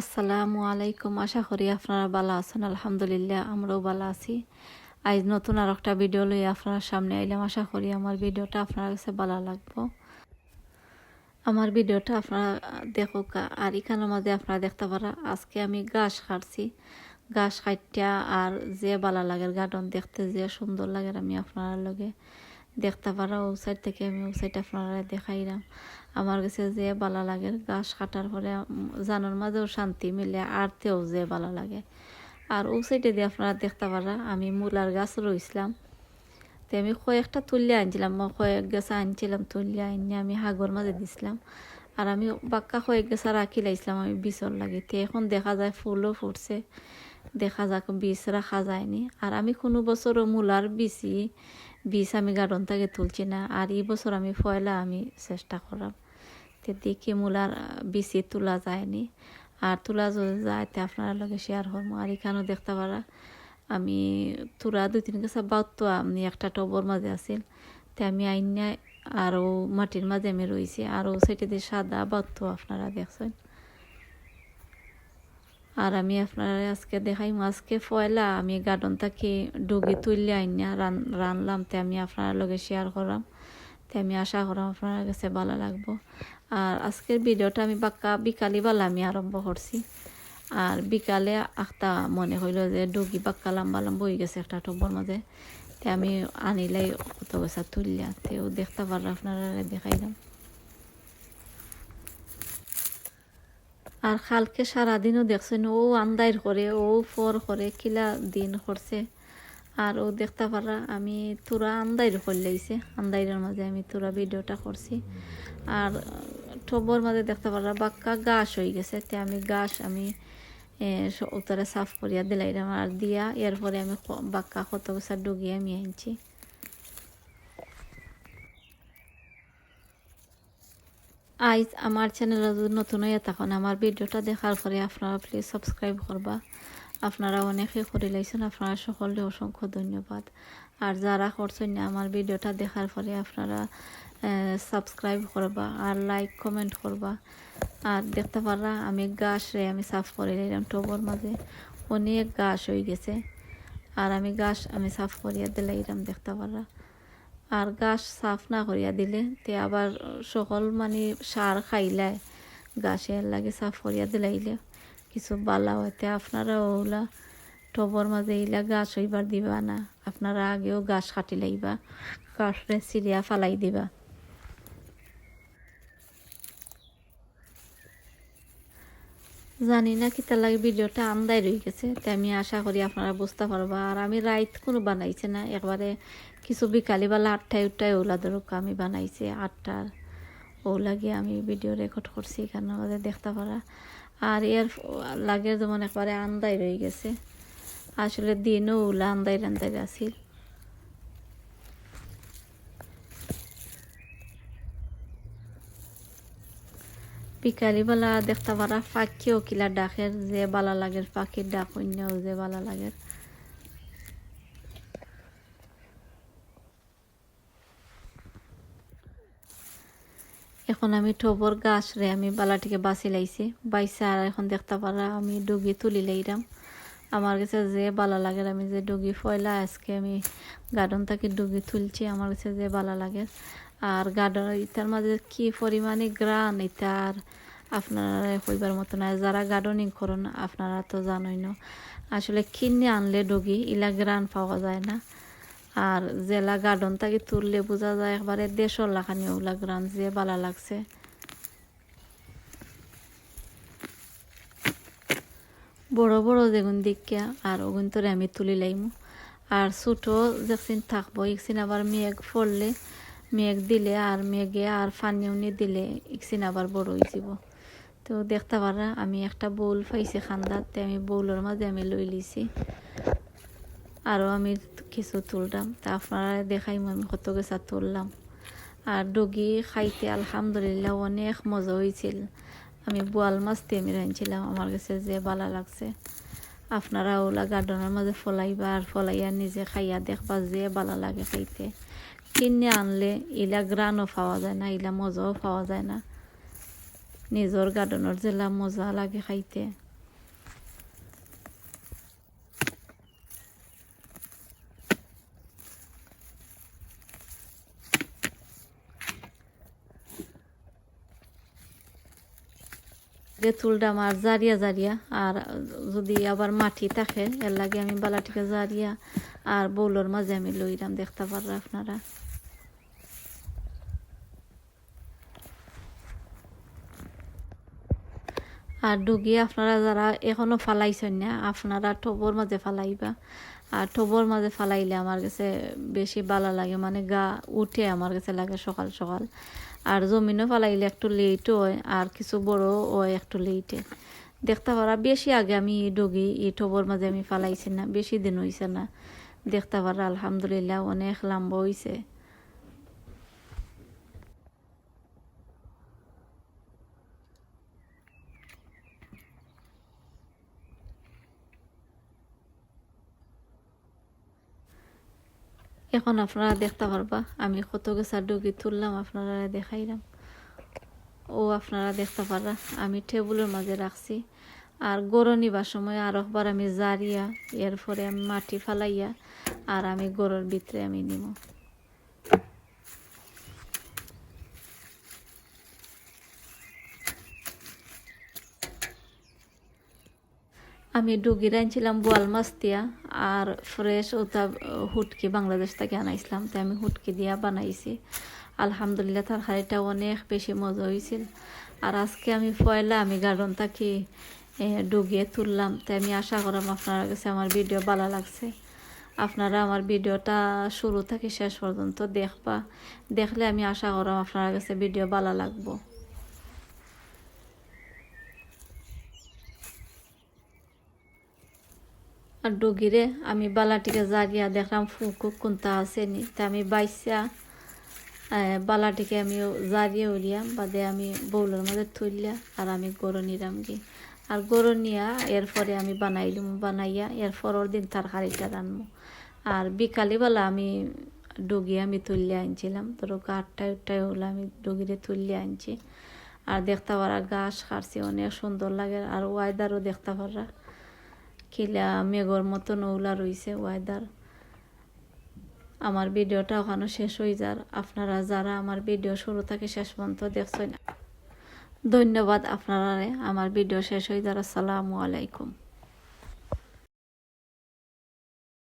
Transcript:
আসসালামু আলাইকুম। আশা করি আপনারা ভালো আছেন। আলহামদুলিল্লাহ আমরাও ভালো আছি। আজ নতুন আর একটা ভিডিও লই আপনার সামনে আইলাম। আশা করি আমার ভিডিওটা আপনার কাছে ভালো লাগবো। আমার ভিডিওটা আপনারা দেখুক। আর এখানের মাঝে আপনারা দেখতে পারা আজকে আমি ঘাস কাটছি। ঘাস কাটিয়া আর যে ভালো লাগে গার্ডেন দেখতে যে সুন্দর লাগে আমি আপনার লগে দেখতে পারা ও সাইড থেকে আমি ও সাইড আপনারা দেখাইলাম। আমার কাছে যে ভালো লাগে ঘাস কাটার পরে জানার মাঝেও শান্তি মিলে আরতেও যে ভালো লাগে। আর ও সাইডে দিয়ে আপনারা দেখতে পারা আমি মূলার গাছ রইছিলাম। তো আমি কয়েকটা তুলিয়ে আনছিলাম, কয়েক গেছা আনছিলাম তুলিয়ে আনিয়ে আমি হাগর মাঝে দিছিলাম। আর আমি বাক্কা কয়েক গেছা রাখি লাইছিলাম আমি বীজর লাগে। তো এখন দেখা যায় ফুলও ফুটছে, দেখা যাক বীজ রাখা যায়নি। আর আমি কোনো বছরও মূলার বীজ আমি গার্ডন থেকে তুলছি না। আর এই বছর আমি পয়লা আমি চেষ্টা করাম তো দেখি মূলার বীজই তোলা যায়নি। আর তোলা যদি যায় তো আপনার লগে শেয়ার করবো। আর এখানেও দেখতে পারা আমি তোরা 2-3 গাছা বাউতো আমি একটা টবর মাঝে আছিল। তো আমি আইনা আরও মাটির মাঝে আমি রয়েছি। আর ও সেটি দিয়ে সাদা বাউতো আপনারা দেখছেন। আর আমি আপনারা আজকে দেখাই আজকে পয়লা আমি গার্ডন থেকে ডুগি তুললে আইনা রানলাম। তো আমি আপনার লগে শেয়ার করাম। তো আমি আশা করাম আপনার কাছে ভালো লাগবো। আর আজকের ভিডিওটা আমি বাক্কা বিকালি বেলা আমি আরম্ভ করছি। আর বিকালে একটা মনে হইল যে ডুগি বাক্কা লম্বা লম্বা হয়ে গেছে একটা টব্বর মাঝে। তো আমি আনিলাই কত গেছা তুললিয়া তো দেখতে পারলাম আপনারা দেখাইলাম। আর কালকে সারাদিনও দেখছেন ও আন্দাইর করে ও ফর করে কিলা দিন করছে। আর ও দেখতে পারা আমি তোরা আন্দাইর করলেইছে, আন্দাইরের মাঝে আমি তোরা ভিডিওটা করছি। আর টবর মাঝে দেখতে পারা বাক্কা গাছ হয়ে গেছে। তে আমি গাছ আমি উত্তরে সাফ করিয়া দিলাইলাম আর দিয়া এরপরে আমি বাক্কা কত বছর ডুগিয়ে আমি আনছি। আজ আমার চ্যানেলে যদি নতুন হয়ে থাকুন আমার ভিডিওটা দেখার পরে আপনারা প্লিজ সাবস্ক্রাইব করবা। আপনারা অনেকে করে লাইছেন, আপনারা সকলে অসংখ্য ধন্যবাদ। আর যারা করছেন না আমার ভিডিওটা দেখার পরে আপনারা সাবস্ক্রাইব করবা আর লাইক কমেন্ট করবা। আর দেখতে পারা আমি গাছ আমি সাফ করে নিলাম টবর মাঝে অনেক গাছ হয়ে গেছে। আর আমি গাছ আমি সাফ করিয়া দিলাইলাম দেখতে পারা। আর গাছ সাফ না করিয়া দিলে তে আবার সকল মানে সার খাইলায় গাছের লাগে সাফ করিয়া দিলাইলে কিছু বালা হইতে আপনারা ওলা টবর মাঝে এইলা গাছ হইবার দিবা না। আপনারা আগেও গাছ কাটি লাইবা, গাছরে চিরিয়া ফালাই দিবা। জানি না কিতা লাগে ভিডিওটা আন্দাই রয়ে গেছে। তাই আমি আশা করি আপনারা বুঝতে পারবা। আর আমি রাইত কোনো বানাইছে না, একবারে কিছু বিকালিবেলা 8টায় ওলা ধরুক আমি বানাইছি 8টার ওলা গিয়ে আমি ভিডিও রেকর্ড করছি এখানে আমাদের দেখতে পারা। আর এর লাগে যেমন একবারে আন্দাই রয়ে গেছে, আসলে দিনও ওলা আন্দাই আসিল। বিকালিবেলা দেখতে পারা পাখিও কিলা ডাকের যে বালা লাগের পাখির ডাক অন্যও যে বালা লাগের। এখন আমি টবর গাছ রে আমি বালাটিকে বাঁচি লাইছি বাইসা। আর এখন দেখতে পারা আমি ডুগি তুলি লাইলাম। আমার কাছে যে বালা লাগে আমি যে ডুগি ফয়লা আজকে আমি গার্ডন থেকে ডুগি তুলছি আমার কাছে যে বালা লাগে। আর গার্ডন ইতার মাঝে কি পরিমাণে গ্রান ইতার আপনারা কইবার মতো না। যারা গার্ডেনিং করেন আপনারা তো জানোই না আসলে কিনে আনলে ডুগি ইলা গ্রান পাওয়া যায় না। আর জেলা গার্ডন থেকে তুললে বোঝা যায় একবারে 150 লাখানি ওগুলা গ্রাম যে ভালো লাগছে। বড় বড় যেগুন দিকিয়া আর ওগুন তোরে আমি তুলি লাইমু। আর ছোটো যেদিন থাকবো একদিন আবার মেঘ পড়লে মেঘ দিলে আর মেঘে আর পানি উনি দিলে একদিন আবার বড় হয়ে যাব। তো দেখতে পারা আমি একটা বোল পাইছি খান্দাতে আমি বোলের মাঝে আমি লই লিছি। আরও আমি কিছু তুললাম তা আপনারা দেখাই আমি কত গেছা তুললাম। আর ডুগি খাইতে আলহামদুলিল্লাহ অনেক মজা হয়েছিল। আমি বোয়াল মাছ দিয়ে আমি রাঁধছিলাম, আমার কাছে যে ভালো লাগছে। আপনারা ওলা গার্ডেনের মাঝে ফলাইবা আর ফলাইয়া নিজে খাইয়া দেখবা যে ভালো লাগে খাইতে। কিনে আনলে ইলা গ্রানও পাওয়া যায় না, ইলা মজাও পাওয়া যায় না। নিজের গার্ডেনের জেলা মজা লাগে খাইতে। তুলটা আমার জারিয়া জারিয়া, আর যদি আবার মাটি থাকে এর লাগে আমি বালাটিকে জারিয়া আর বউলোর মাঝে আমি লইলাম, দেখতে পাররা আপনারা। আর ডুগি আপনারা যারা এখনো ফালাইছেন না, আপনারা টবর মাঝে ফালাইবা। আর টবর মাঝে ফালাইলে আমার কাছে বেশি ভালো লাগে, মানে গা উঠে আমার কাছে লাগে সকাল সকাল। আর জমিনও ফালাইলে একটু লেটও হয়, আর কিছু বড় হয় একটু লেটে। দেখতে পারা বেশি আগে আমি ডুগি এই টবর মাঝে আমি ফালাইছি না, বেশি দিন হয়েছে না। দেখতে পারা আলহামদুলিল্লাহ অনেক লম্বা হয়েছে। এখন আপনারা দেখতে পারবা আমি কত গেছা ডুগি তুললাম, আপনারা দেখাইলাম। ও আপনারা দেখতে পারা আমি টেবিলের মাঝে রাখছি। আর গরু নিবার সময় আর একবার আমি জারিয়া এরপরে আমি মাটি ফালাইয়া আর আমি গরুর ভিতরে আমি নিব। আমি ডুগি রাঁধছিলাম বোয়াল মাছ দিয়া, আর ফ্রেশ ওটা হুটকি বাংলাদেশ থেকে আনাইছিলাম, তাই আমি হুটকি দিয়া বানাইছি। আলহামদুলিল্লাহ তরকারিটা অনেক বেশি মজা হয়েছিল। আর আজকে আমি পয়লা আমি গার্ডেন থাকি ডুগিয়ে তুললাম, তাই আমি আশা করলাম আপনার কাছে আমার ভিডিও ভালো লাগছে। আপনারা আমার ভিডিওটা শুরু থেকে শেষ পর্যন্ত দেখবা, দেখলে আমি আশা করলাম আপনার কাছে ভিডিও ভালো লাগবো। আর ডুগিরে আমি বালাটিকে জারিয়া দেখলাম ফুকু কোনটা আসেনি, তা আমি বাইসা বালাটিকে আমি জারিয়ে উড়িয়াম, বাদে আমি বউলের মধ্যে তুললিয়া আর আমি গরু নিলাম গিয়ে। আর গরু নিয়া এরপরে আমি বানাইলাম, বানাইয়া এরপরের দিন তরকারিটা রানবো। আর বিকালবেলা আমি ডুগি আমি তুললে আনছিলাম, ধরো 8টায় হলো আমি ডুগিরে তুললে আনছি। আর দেখতে পারা ঘাস কাটছি অনেক সুন্দর লাগে। আর ওয়েদারও দেখতে পারা কিলা মেঘর মতো নৌলা রয়েছে ওয়েদার। আমার ভিডিওটা ওখানে শেষ হয়ে যার। আপনারা যারা আমার ভিডিও শুরু থেকে শেষ পর্যন্ত দেখছেন ধন্যবাদ আপনারা। আমার ভিডিও শেষ হয়ে যার। আসসালামু আলাইকুম।